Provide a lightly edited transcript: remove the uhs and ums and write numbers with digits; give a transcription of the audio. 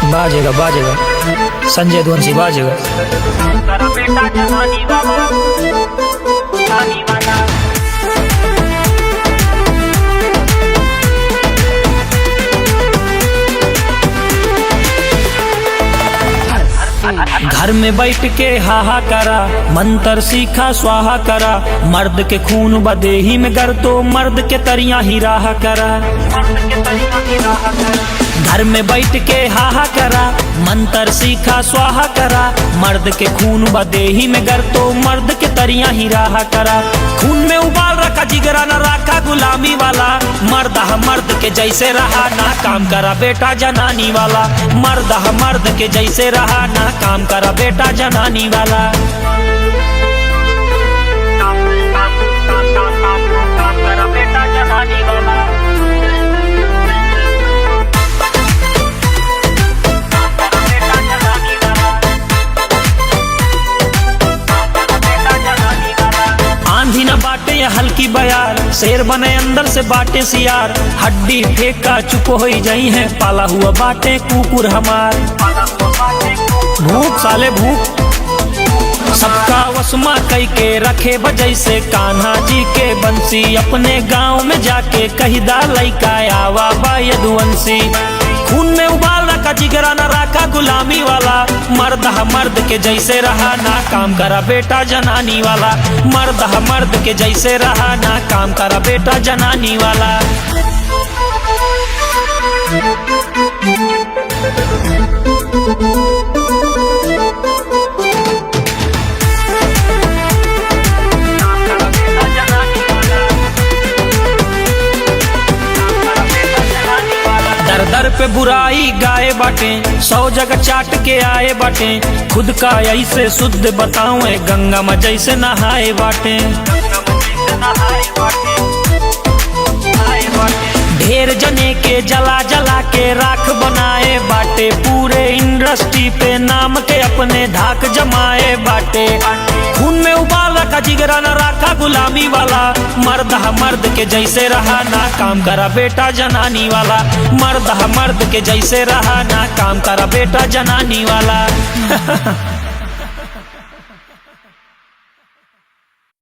बाजेगा बाजेगा संजय ध्वंसी बाजेगा। तेरा बेटा जनानी वाला जनानी वाला। घर में बैठ के हाहा करा, मंत्र सीखा स्वाहा करा, मर्द के खून बदेही में गर तो मर्द के तरिया ही राह करा। मर्द के तरीका की राह कर। घर में बैठ के हाहा करा, मंत्र सीखा स्वाहा करा, मर्द के खून बदेही में गर तो मर्द के तरिया ही राह करा। खून में उबाल रखा जिगरा न रखा गुलामी वाला, मर्द मर्द के जैसे रहा ना काम करा बेटा जनानी वाला। मर्द मर्द के जैसे रहा ना काम करा बेटा जनानी वाला। काम तेरा बेटा जनानी वाला। आंधी न बाटे या हल्की बयार, शेर बने अंदर से बाटे सियार, हड्डी फेंका चुप हो जाई है, पाला हुआ बाटे कुकुर हमार। भूख साले भूख सबका वसमा कई के रखे बजै से कान्हा जी के बंसी, अपने गांव में जाके कहिदा लइका आवा बा यदुवंशी। खून में उबाल रखा जिगरा न रखा गुलामी वाला, मर्द मर्द के जैसे रहा ना काम करा बेटा जनानी वाला। मर्द मर्द के जैसे रहा ना काम करा बेटा जनानी वाला। दर दर पे बुराई गाए बाटे, 100 जगह चाट के आए बाटे, खुद का ऐसे शुद्ध बताऊं गंगा में जैसे नहाए बाटे। ढेर जने के जला जला के राख बनाए बाटे, पूरे इंडस्ट्री पे नाम के अपने धाक जमाए बाटे। खून में उबाल रखा जिगरा न रखा गुलामी वाला, मर्द मर्द के जैसे रहा ना काम करा बेटा जनानी वाला। मर्द मर्द के जैसे रहा ना काम करा बेटा जनानी वाला।